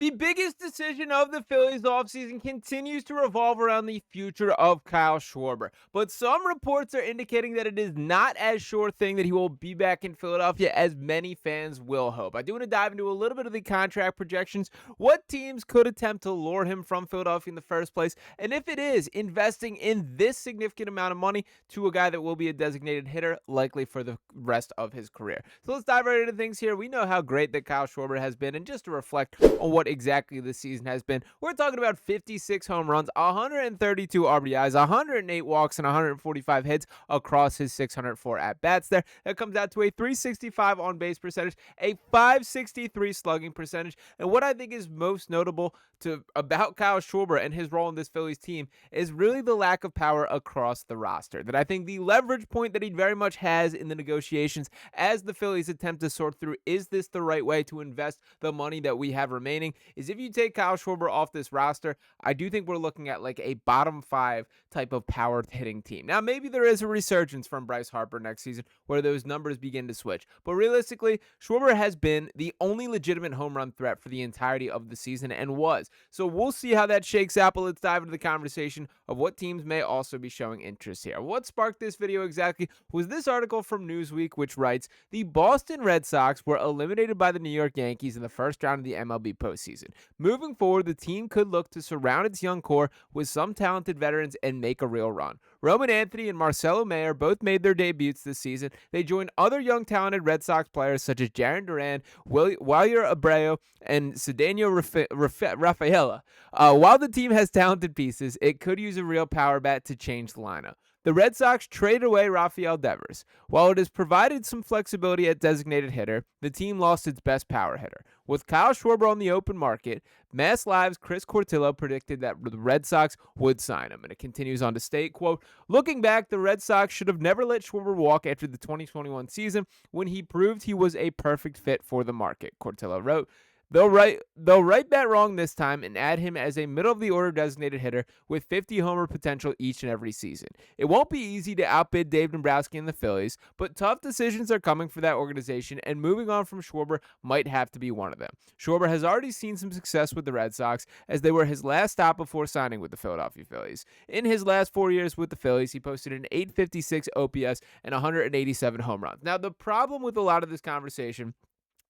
The biggest decision of the Phillies offseason continues to revolve around the future of Kyle Schwarber, but some reports are indicating that it is not as sure thing that he will be back in Philadelphia as many fans will hope. I do want to dive into a little bit of the contract projections, what teams could attempt to lure him from Philadelphia in the first place, and if it is investing in this significant amount of money to a guy that will be a designated hitter, likely for the rest of his career. So let's dive right into things here. We know how great that Kyle Schwarber has been, and just to reflect on what exactly this season has been. We're talking about 56 home runs, 132 RBIs, 108 walks, and 145 hits across his 604 at-bats there. That comes out to a 365 on-base percentage, a 563 slugging percentage, and what I think is most notable about Kyle Schwarber and his role in this Phillies team is really the lack of power across the roster. That I think the leverage point that he very much has in the negotiations as the Phillies attempt to sort through, is this the right way to invest the money that we have remaining, is if you take Kyle Schwarber off this roster, I do think we're looking at like a bottom five type of power hitting team. Now, maybe there is a resurgence from Bryce Harper next season where those numbers begin to switch. But realistically, Schwarber has been the only legitimate home run threat for the entirety of the season and was. So we'll see how that shakes out, but let's dive into the conversation of what teams may also be showing interest here. What sparked this video exactly was this article from Newsweek, which writes, the Boston Red Sox were eliminated by the New York Yankees in the first round of the MLB postseason. Moving forward, the team could look to surround its young core with some talented veterans and make a real run. Roman Anthony and Marcelo Mayer both made their debuts this season. They joined other young talented Red Sox players such as Jarren Duran, Wilyer Abreu, and Cedeno Rafaela. While the team has talented pieces, it could use a real power bat to change the lineup. The Red Sox traded away Rafael Devers. While it has provided some flexibility at designated hitter, the team lost its best power hitter. With Kyle Schwarber on the open market, Mass Live's Chris Cortillo predicted that the Red Sox would sign him. And it continues on to state, quote, looking back, the Red Sox should have never let Schwarber walk after the 2021 season when he proved he was a perfect fit for the market, Cortillo wrote. They'll right that wrong this time and add him as a middle-of-the-order designated hitter with 50 homer potential each and every season. It won't be easy to outbid Dave Dombrowski and the Phillies, but tough decisions are coming for that organization, and moving on from Schwarber might have to be one of them. Schwarber has already seen some success with the Red Sox, as they were his last stop before signing with the Philadelphia Phillies. In his last 4 years with the Phillies, he posted an 856 OPS and 187 home runs. Now, the problem with a lot of this conversation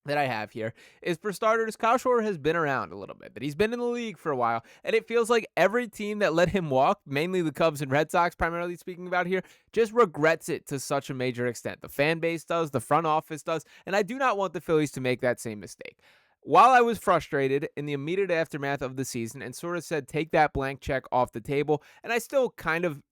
that I have here is, for starters, Kyle Schwarber has been around a little bit, that he's been in the league for a while, and it feels like every team that let him walk, mainly the Cubs and Red Sox primarily speaking about here, just regrets it to such a major extent. The fan base does, the front office does, and I do not want the Phillies to make that same mistake. While I was frustrated in the immediate aftermath of the season and sort of said, take that blank check off the table, and I still kind of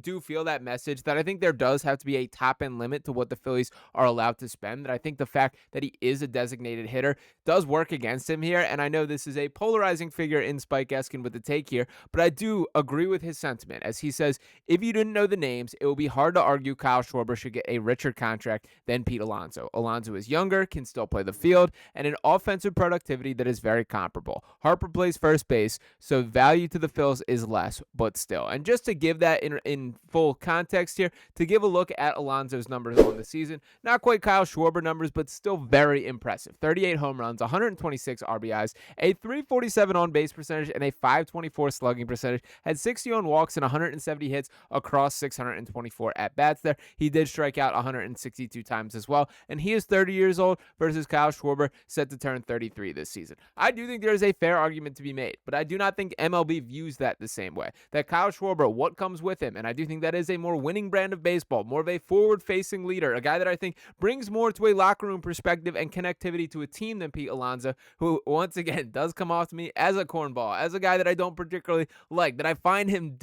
do feel that message that I think there does have to be a top-end limit to what the Phillies are allowed to spend, that I think the fact that he is a designated hitter does work against him here, and I know this is a polarizing figure in Spike Eskin with the take here, but I do agree with his sentiment, as he says, if you didn't know the names, it would be hard to argue Kyle Schwarber should get a richer contract than Pete Alonso. Alonso is younger, can still play the field, and an offensive productivity that is very comparable. Harper plays first base, so value to the Phils is less, but still. And just to give that in full context here, to give a look at Alonso's numbers on the season, not quite Kyle Schwarber numbers, but still very impressive. 38 home runs, 126 RBIs, a 347 on-base percentage, and a 524 slugging percentage, had 60 on walks and 170 hits across 624 at-bats there. He did strike out 162 times as well, and he is 30 years old versus Kyle Schwarber, set to turn 33 this season. I do think there is a fair argument to be made, but I do not think MLB views that the same way. That Kyle Schwarber, what comes with him, and I do think that is a more winning brand of baseball, more of a forward-facing leader, a guy that I think brings more to a locker room perspective and connectivity to a team than Pete Alonso, who, once again, does come off to me as a cornball, as a guy that I don't particularly like, that I find him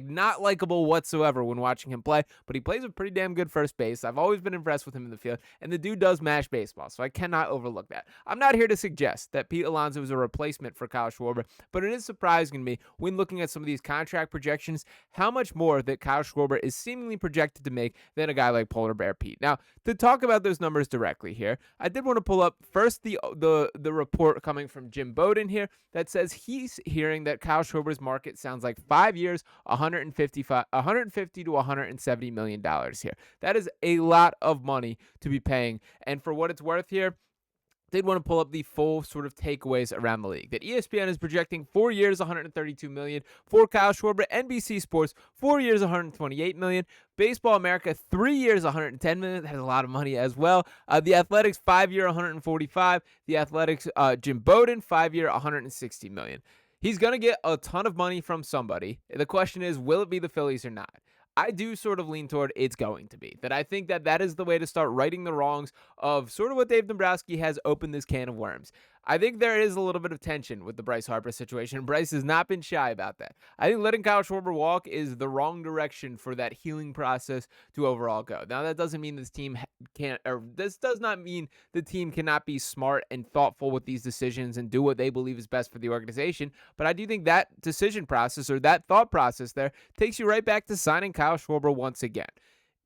not likable whatsoever when watching him play, but he plays a pretty damn good first base. I've always been impressed with him in the field, and the dude does mash baseball, so I cannot overlook that. I'm not here to suggest that Pete Alonso is a replacement for Kyle Schwarber, but it is surprising to me when looking at some of these contract projections how much more that Kyle Schwarber is seemingly projected to make than a guy like Polar Bear Pete. Now, to talk about those numbers directly here, I did want to pull up first the report coming from Jim Bowden here that says he's hearing that Kyle Schwarber's market sounds like 5 years, 150 to 170 million dollars here. That is a lot of money to be paying, and for what it's worth here, did want to pull up the full sort of takeaways around the league. That ESPN is projecting 4 years, 132 million for Kyle Schwarber. NBC Sports 4 years, 128 million. Baseball America 3 years, 110 million. That is a lot of money as well. The Athletics 5-year, 145. The Athletics Jim Bowden 5-year, 160 million. He's going to get a ton of money from somebody. The question is, will it be the Phillies or not? I do sort of lean toward it's going to be. That I think that that is the way to start righting the wrongs of sort of what Dave Dombrowski has opened this can of worms. I think there is a little bit of tension with the Bryce Harper situation. Bryce has not been shy about that. I think letting Kyle Schwarber walk is the wrong direction for that healing process to overall go. Now, that doesn't mean this team can't, or this does not mean the team cannot be smart and thoughtful with these decisions and do what they believe is best for the organization. But I do think that decision process or that thought process there takes you right back to signing Kyle Schwarber once again.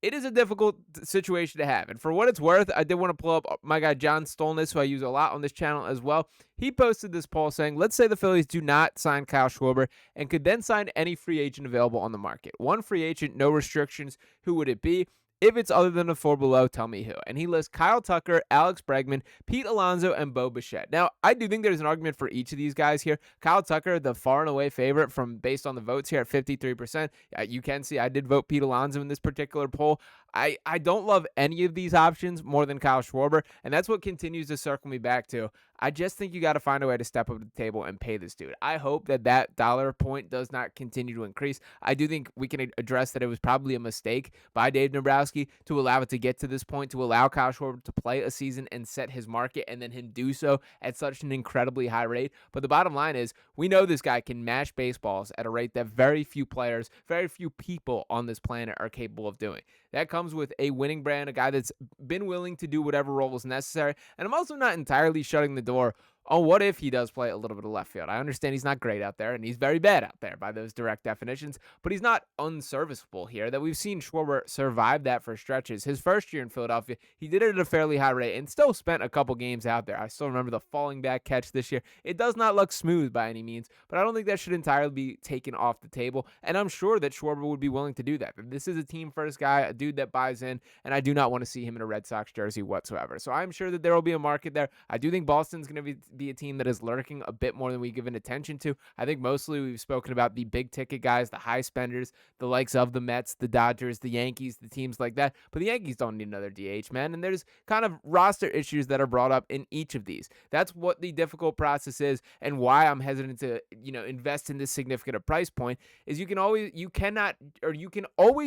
It is a difficult situation to have. And for what it's worth, I did want to pull up my guy John Stolness, who I use a lot on this channel as well. He posted this poll saying, let's say the Phillies do not sign Kyle Schwarber and could then sign any free agent available on the market. One free agent, no restrictions. Who would it be? If it's other than a 4 below, tell me who. And he lists Kyle Tucker, Alex Bregman, Pete Alonso, and Bo Bichette. Now, I do think there's an argument for each of these guys here. Kyle Tucker, the far and away favorite from based on the votes here at 53%. You can see I did vote Pete Alonso in this particular poll. I don't love any of these options more than Kyle Schwarber, and that's what continues to circle me back to. I just think you got to find a way to step up to the table and pay this dude. I hope that that dollar point does not continue to increase. I do think we can address that it was probably a mistake by Dave Dombrowski to allow it to get to this point, to allow Kyle Schwarber to play a season and set his market and then him do so at such an incredibly high rate. But the bottom line is we know this guy can mash baseballs at a rate that very few players, very few people on this planet are capable of doing. That comes with a winning brand, a guy that's been willing to do whatever role is necessary. And I'm also not entirely shutting the door on what if he does play a little bit of left field. I understand he's not great out there, and he's very bad out there by those direct definitions, but he's not unserviceable here. That we've seen Schwarber survive that for stretches. His first year in Philadelphia, he did it at a fairly high rate and still spent a couple games out there. I still remember the falling back catch this year. It does not look smooth by any means, but I don't think that should entirely be taken off the table, and I'm sure that Schwarber would be willing to do that. This is a team-first guy, a dude that buys in, and I do not want to see him in a Red Sox jersey whatsoever. So I'm sure that there will be a market there. I do think Boston's going to be a team that is lurking a bit more than we've given attention to. I think mostly we've spoken about the big ticket guys, the high spenders, the likes of the Mets, the Dodgers, the Yankees, the teams like that. But the Yankees don't need another DH, man. And there's kind of roster issues that are brought up in each of these. That's what the difficult process is, and why I'm hesitant to, invest in this significant a price point is you can always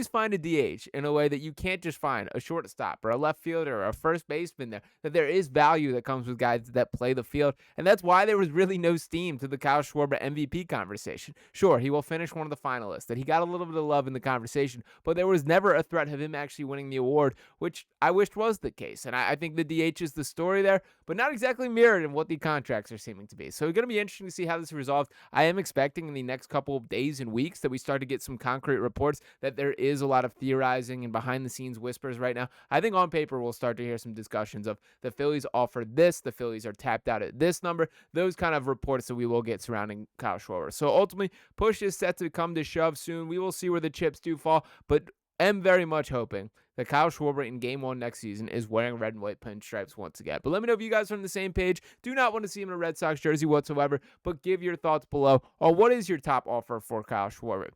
find a DH in a way that you can't just find a shortstop or a left fielder or a first baseman there. That there is value that comes with guys that play the field, and that's why there was really no steam to the Kyle Schwarber MVP conversation. Sure, he will finish one of the finalists, that he got a little bit of love in the conversation, but there was never a threat of him actually winning the award, which I wished was the case. And I think the DH is the story there, but not exactly mirrored in what the contracts are seeming to be. So it's going to be interesting to see how this resolves. I am expecting in the next couple of days and weeks that we start to get some concrete reports that there is a lot of theorizing and behind the scenes whispers right now. I think on paper we'll start to hear some discussions of the Phillies offered this, the Phillies are tapped out at this number, those kind of reports that we will get surrounding Kyle Schwarber. So ultimately, push is set to come to shove soon. We will see where the chips do fall, but am very much hoping that Kyle Schwarber in Game 1 next season is wearing red and white pinstripes once again. But let me know if you guys are on the same page. Do not want to see him in a Red Sox jersey whatsoever, but give your thoughts below on what is your top offer for Kyle Schwarber.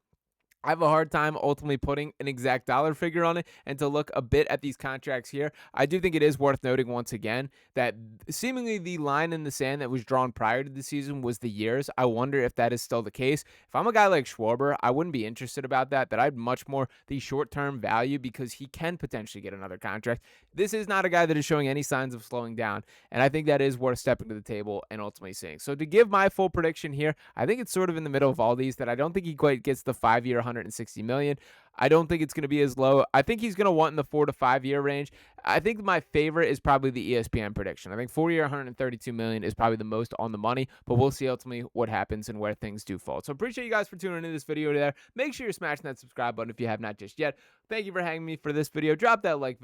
I have a hard time ultimately putting an exact dollar figure on it, and to look a bit at these contracts here, I do think it is worth noting once again that seemingly the line in the sand that was drawn prior to the season was the years. I wonder if that is still the case. If I'm a guy like Schwarber, I wouldn't be interested about that I'd much more the short-term value because he can potentially get another contract. This is not a guy that is showing any signs of slowing down, and I think that is worth stepping to the table and ultimately seeing. So to give my full prediction here, I think it's sort of in the middle of all these, that I don't think he quite gets the 5-year 160 million. I don't think it's going to be as low. I think he's going to want in the 4 to 5 year range. I think my favorite is probably the ESPN prediction. I think 4-year 132 million is probably the most on the money, but we'll see ultimately what happens and where things do fall. So appreciate you guys for tuning into this video there. Make sure you're smashing that subscribe button if you have not just yet. Thank you for hanging me for this video. Drop that like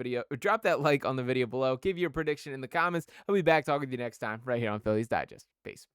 on the video below. Give your prediction in the comments. I'll be back talking to you next time right here on Phillies Digest. Peace.